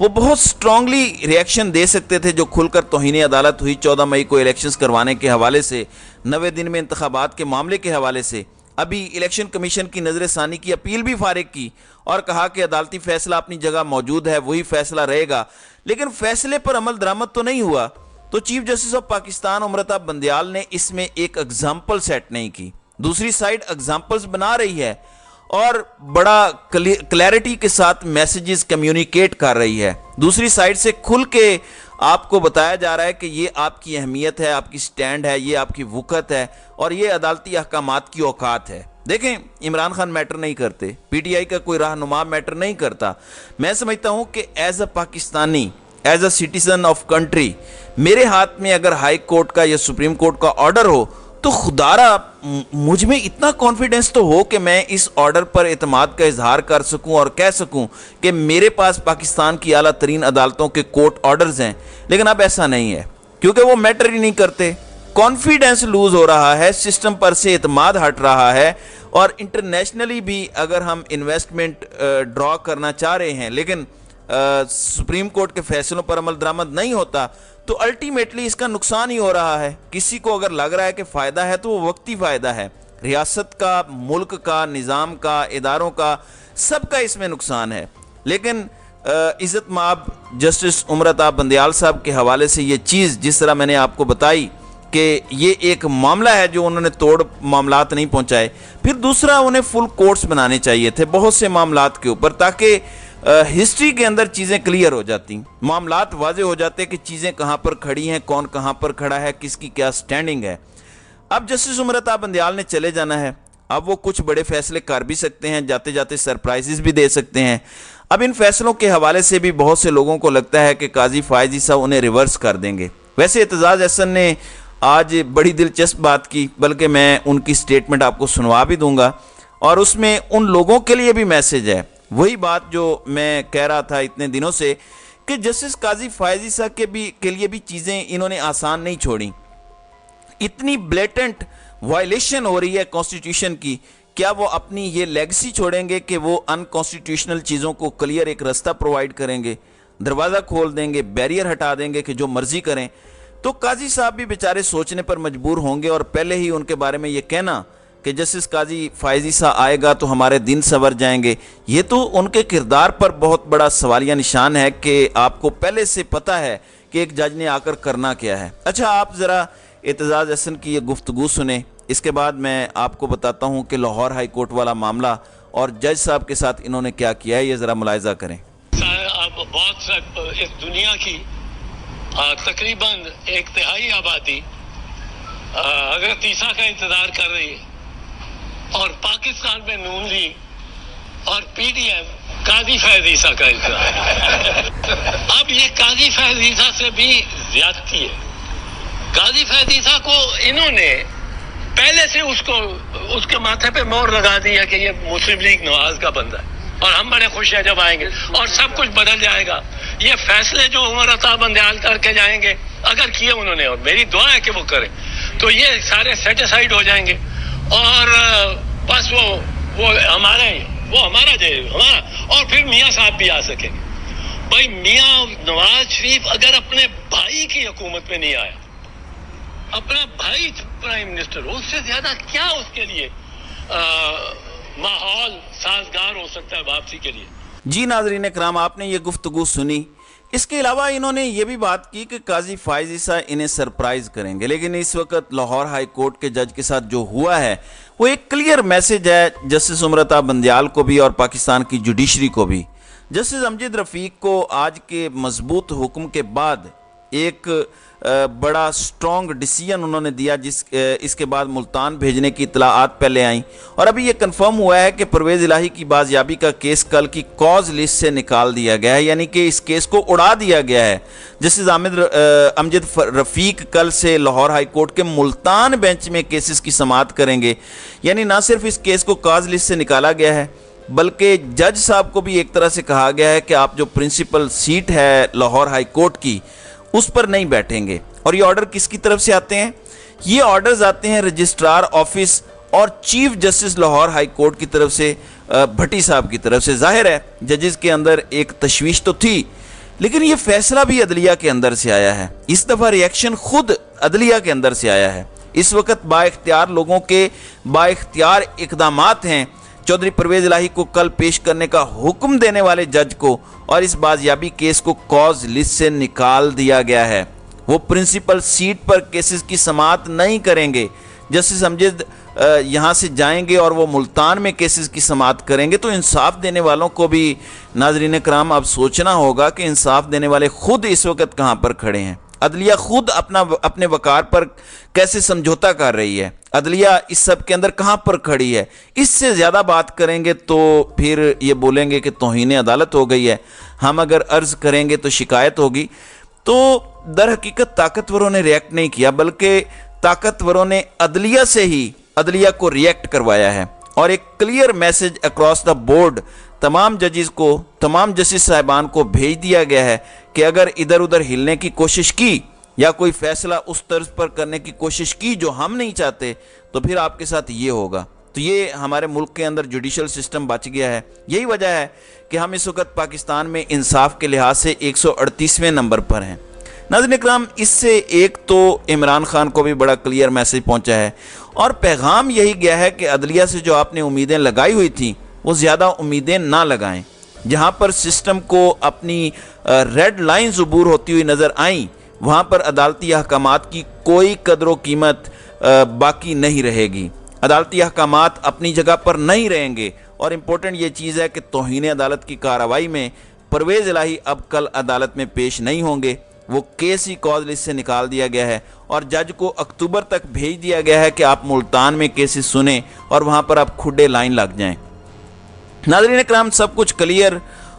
وہ بہت سٹرونگلی ریئیکشن دے سکتے تھے جو کھل کر توہین عدالت ہوئی 14 مئی کو الیکشنز کروانے کے حوالے سے، 90 دن میں انتخابات کے معاملے کے حوالے سے۔ ابھی الیکشن کمیشن کی نظر ثانی کی اپیل بھی فارغ کی اور کہا کہ عدالتی فیصلہ اپنی جگہ موجود ہے، وہی فیصلہ رہے گا، لیکن فیصلے پر عمل درآمد تو نہیں ہوا۔ تو چیف جسٹس آف پاکستان امرتاب بندیال نے اس میں ایک اگزامپل سیٹ نہیں کی، دوسری سائیڈ اگزامپلز بنا رہی ہے اور بڑا کلیئرٹی کے ساتھ میسیجز کمیونیکیٹ کر رہی ہے، دوسری سائیڈ سے کھل کے آپ کو بتایا جا رہا ہے کہ یہ آپ کی اہمیت ہے، آپ کی سٹینڈ ہے، یہ آپ کی وقت ہے اور یہ عدالتی احکامات کی اوقات ہے۔ دیکھیں، عمران خان میٹر نہیں کرتے، پی ٹی آئی کا کوئی رہنما میٹر نہیں کرتا۔ میں سمجھتا ہوں کہ as a Pakistani, as a citizen of country, میرے ہاتھ میں اگر ہائی کورٹ کا یا سپریم کورٹ کا آرڈر ہو تو خدارا مجھ میں اتنا کانفیڈنس تو ہو کہ میں اس آرڈر پر اعتماد کا اظہار کر سکوں اور کہہ سکوں کہ میرے پاس پاکستان کی اعلیٰ ترین عدالتوں کے کورٹ آرڈرز ہیں، لیکن اب ایسا نہیں ہے کیونکہ وہ میٹر ہی نہیں کرتے۔ کانفیڈنس لوز ہو رہا ہے، سسٹم پر سے اعتماد ہٹ رہا ہے، اور انٹرنیشنلی بھی اگر ہم انویسٹمنٹ ڈرا کرنا چاہ رہے ہیں لیکن سپریم کورٹ کے فیصلوں پر عمل درآمد نہیں ہوتا تو الٹیمیٹلی اس کا نقصان ہی ہو رہا ہے۔ کسی کو اگر لگ رہا ہے کہ فائدہ ہے تو وہ وقتی فائدہ ہے، ریاست کا، ملک کا، نظام کا، اداروں کا، سب کا اس میں نقصان ہے۔ لیکن عزت مآب جسٹس امرتاب بندیال صاحب کے حوالے سے یہ چیز جس طرح میں نے آپ کو بتائی کہ یہ ایک معاملہ ہے جو انہوں نے توڑ معاملات نہیں پہنچائے، پھر دوسرا انہیں فل کورٹس بنانے چاہیے تھے بہت سے معاملات کے اوپر، تاکہ ہسٹری کے اندر چیزیں کلیئر ہو جاتی، معاملات واضح ہو جاتے کہ چیزیں کہاں پر کھڑی ہیں، کون کہاں پر کھڑا ہے، کس کی کیا سٹینڈنگ ہے۔ اب جسٹس امرتاب بندیال نے چلے جانا ہے، اب وہ کچھ بڑے فیصلے کر بھی سکتے ہیں، جاتے جاتے سرپرائزز بھی دے سکتے ہیں۔ اب ان فیصلوں کے حوالے سے بھی بہت سے لوگوں کو لگتا ہے کہ قاضی فائز عیسیٰ انہیں ریورس کر دیں گے۔ ویسے اعتزاز احسن نے آج بڑی دلچسپ بات کی، بلکہ میں ان کی سٹیٹمنٹ آپ کو سنوا بھی دوں گا، اور اس میں ان لوگوں کے لیے بھی میسج ہے، وہی بات جو میں کہہ رہا تھا اتنے دنوں سے کہ جسٹس قاضی فائز عیسیٰ کے لیے بھی چیزیں انہوں نے آسان نہیں چھوڑیں۔ اتنی بلیٹنٹ وائلیشن ہو رہی ہے کانسٹیٹیوشن کی، کیا وہ اپنی یہ لیگسی چھوڑیں گے کہ وہ ان کانسٹیٹیوشنل چیزوں کو کلیئر ایک راستہ پرووائڈ کریں گے، دروازہ کھول دیں گے، بیریئر ہٹا دیں گے کہ جو مرضی کریں؟ تو قاضی صاحب بھی بیچارے سوچنے پر مجبور ہوں گے، اور پہلے ہی ان کے بارے میں یہ کہنا کہ جسٹس قاضی فائز عیسیٰ آئے گا تو ہمارے دن سنور جائیں گے، یہ تو ان کے کردار پر بہت بڑا سوالیہ نشان ہے کہ آپ کو پہلے سے پتہ ہے کہ ایک جج نے آ کر کرنا کیا ہے۔ اچھا، آپ ذرا اعتزاز احسن کی یہ گفتگو سنیں، اس کے بعد میں آپ کو بتاتا ہوں کہ لاہور ہائی کورٹ والا معاملہ اور جج صاحب کے ساتھ انہوں نے کیا کیا ہے، یہ ذرا ملاحظہ کریں۔ اب بہت اس دنیا کی تقریباً 1/3 آبادی حضرت عیسیٰ کا انتظار کر رہی ہے، اور پاکستان میں نون لیگ اور پی ڈی ایم قاضی فائز عیسیٰ کا انتظار۔ اب یہ قاضی فائز عیسیٰ سے بھی زیادتی ہے۔ قاضی فائز عیسیٰ کو انہوں نے پہلے سے اس کے ماتھے پہ مور لگا دیا کہ یہ مسلم لیگ نواز کا بندہ ہے، اور ہم بڑے خوش ہیں جب آئیں گے اور سب کچھ بدل جائے گا۔ یہ فیصلے جو امرتاب بندیال کر کے جائیں گے، اگر کیے انہوں نے، اور میری دعا ہے کہ وہ کریں، تو یہ سارے سیٹیسفائیڈ ہو جائیں گے، اور بس وہ ہمارا اور پھر میاں صاحب بھی آ سکیں گے۔ بھائی، میاں نواز شریف اگر اپنے بھائی کی حکومت میں نہیں آیا، اپنا بھائی پرائم منسٹر، اس سے زیادہ کیا اس کے لیے ماحول سازگار ہو سکتا ہے واپسی کے لیے؟ جی ناظرین اکرام، آپ نے یہ گفتگو سنی۔ اس کے علاوہ انہوں نے یہ بھی بات کی کہ قاضی فائز عیسیٰ انہیں سرپرائز کریں گے، لیکن اس وقت لاہور ہائی کورٹ کے جج کے ساتھ جو ہوا ہے وہ ایک کلیئر میسج ہے جسٹس امرتاب بندیال کو بھی اور پاکستان کی جوڈیشری کو بھی۔ جسٹس امجد رفیق کو آج کے مضبوط حکم کے بعد ایک بڑا سٹرونگ ڈیسیژن انہوں نے دیا، اس کے بعد ملتان بھیجنے کی اطلاعات پہلے آئیں، اور ابھی یہ کنفرم ہوا ہے کہ پرویز الہی کی بازیابی کا کیس کل کی کاز لسٹ سے نکال دیا گیا ہے، یعنی کہ اس کیس کو اڑا دیا گیا ہے۔ جسٹس امجد رفیق کل سے لاہور ہائی کورٹ کے ملتان بینچ میں کیسز کی سماعت کریں گے، یعنی نہ صرف اس کیس کو کاز لسٹ سے نکالا گیا ہے بلکہ جج صاحب کو بھی ایک طرح سے کہا گیا ہے کہ آپ جو پرنسپل سیٹ ہے لاہور ہائی کورٹ کی اس پر نہیں بیٹھیں گے۔ اور یہ آرڈر کس کی طرف سے آتے ہیں؟ یہ آرڈرز آتے ہیں رجسٹرار آفس اور chief justice Lahore high court کی طرف سے، بھٹی صاحب کی طرف سے۔ ظاہر ہے ججز کے اندر ایک تشویش تو تھی، لیکن یہ فیصلہ بھی عدلیہ کے اندر سے آیا ہے، اس دفعہ ریئیکشن خود عدلیہ کے اندر سے آیا ہے۔ اس وقت با اختیار لوگوں کے با اختیار اقدامات ہیں چودھری پرویز الہی کو کل پیش کرنے کا حکم دینے والے جج کو، اور اس بازیابی کیس کو کاز لسٹ سے نکال دیا گیا ہے۔ وہ پرنسپل سیٹ پر کیسز کی سماعت نہیں کریں گے۔ جسٹس امجد یہاں سے جائیں گے اور وہ ملتان میں کیسز کی سماعت کریں گے، تو انصاف دینے والوں کو بھی ناظرین کرام اب سوچنا ہوگا کہ انصاف دینے والے خود اس وقت کہاں پر کھڑے ہیں۔ عدلیہ خود اپنے وقار پر کیسے سمجھوتا کر رہی ہے، عدلیہ اس سب کے اندر کہاں پر کھڑی ہے۔ اس سے زیادہ بات کریں گے تو پھر یہ بولیں گے کہ توہین عدالت ہو گئی ہے، ہم اگر عرض کریں گے تو شکایت ہوگی۔ تو در حقیقت طاقتوروں نے ریئیکٹ نہیں کیا، بلکہ طاقتوروں نے عدلیہ سے ہی عدلیہ کو ریئیکٹ کروایا ہے، اور ایک clear message across the board تمام ججز کو، تمام جسٹس صاحبان کو بھیج دیا گیا ہے کہ اگر ادھر ادھر ہلنے کی کوشش کی یا کوئی فیصلہ اس طرز پر کرنے کی کوشش کی جو ہم نہیں چاہتے، تو پھر آپ کے ساتھ یہ ہوگا۔ تو یہ ہمارے ملک کے اندر جوڈیشل سسٹم بچ گیا ہے۔ یہی وجہ ہے کہ ہم اس وقت پاکستان میں انصاف کے لحاظ سے 138ویں نمبر پر ہیں۔ ناظرین اکرام، اس سے ایک تو عمران خان کو بھی بڑا کلیئر میسج پہنچا ہے، اور پیغام یہی گیا ہے کہ عدلیہ سے جو آپ نے امیدیں لگائی ہوئی تھیں وہ زیادہ امیدیں نہ لگائیں۔ جہاں پر سسٹم کو اپنی ریڈ لائنز عبور ہوتی ہوئی نظر آئیں، وہاں پر عدالتی احکامات کی کوئی قدر و قیمت باقی نہیں رہے گی، عدالتی احکامات اپنی جگہ پر نہیں رہیں گے۔ اور امپورٹنٹ یہ چیز ہے کہ توہین عدالت کی کارروائی میں پرویز الہی اب کل عدالت میں پیش نہیں ہوں گے، وہ کیس ہی کاز لسٹ سے نکال دیا گیا ہے، اور جج کو اکتوبر تک بھیج دیا گیا ہے کہ آپ ملتان میں کیسز سنیں اور وہاں پر آپ کھڈے لائن لگ جائیں۔ ناظرین اکرام، سب کچھ کلیئر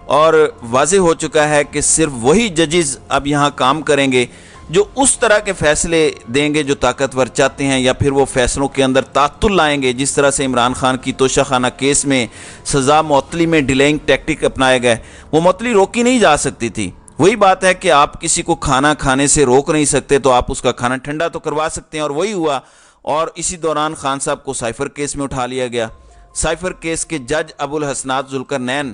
اور واضح ہو چکا ہے کہ صرف وہی ججز اب یہاں کام کریں گے جو اس طرح کے فیصلے دیں گے جو طاقتور چاہتے ہیں، یا پھر وہ فیصلوں کے اندر تعطل لائیں گے، جس طرح سے عمران خان کی توشہ خانہ کیس میں سزا معطلی میں ڈیلینگ ٹیکٹک اپنایا گیا۔ وہ معطلی روکی نہیں جا سکتی تھی۔ وہی بات ہے کہ آپ کسی کو کھانا کھانے سے روک نہیں سکتے، تو آپ اس کا کھانا ٹھنڈا تو کروا سکتے ہیں، اور وہی ہوا۔ اور اسی دوران خان صاحب کو سائفر کیس میں اٹھا لیا گیا۔ سائفر کیس کے جج ابو الحسنات ذوالقرنین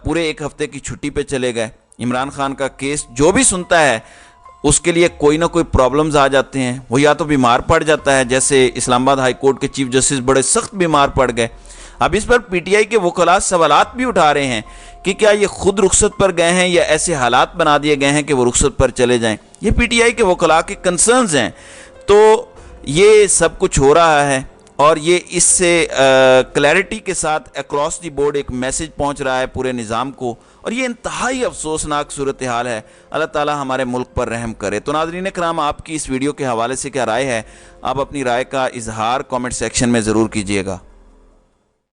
پورے ایک ہفتے کی چھٹی پہ چلے گئے۔ عمران خان کا کیس جو بھی سنتا ہے اس کے لیے کوئی نہ کوئی پرابلمز آ جاتے ہیں، وہ یا تو بیمار پڑ جاتا ہے، جیسے اسلام آباد ہائی کورٹ کے چیف جسٹس بڑے سخت بیمار پڑ گئے۔ اب اس پر پی ٹی آئی کے وکلاء سوالات بھی اٹھا رہے ہیں کہ کیا یہ خود رخصت پر گئے ہیں یا ایسے حالات بنا دیے گئے ہیں کہ وہ رخصت پر چلے جائیں۔ یہ پی ٹی آئی کے وکلاء کے کنسرنز ہیں۔ تو یہ سب کچھ ہو رہا ہے، اور یہ اس سے کلیئرٹی کے ساتھ اکراس دی بورڈ ایک میسج پہنچ رہا ہے پورے نظام کو، اور یہ انتہائی افسوسناک صورتحال ہے۔ اللہ تعالی ہمارے ملک پر رحم کرے۔ تو ناظرین کرام، آپ کی اس ویڈیو کے حوالے سے کیا رائے ہے؟ آپ اپنی رائے کا اظہار کامنٹ سیکشن میں ضرور کیجیے گا۔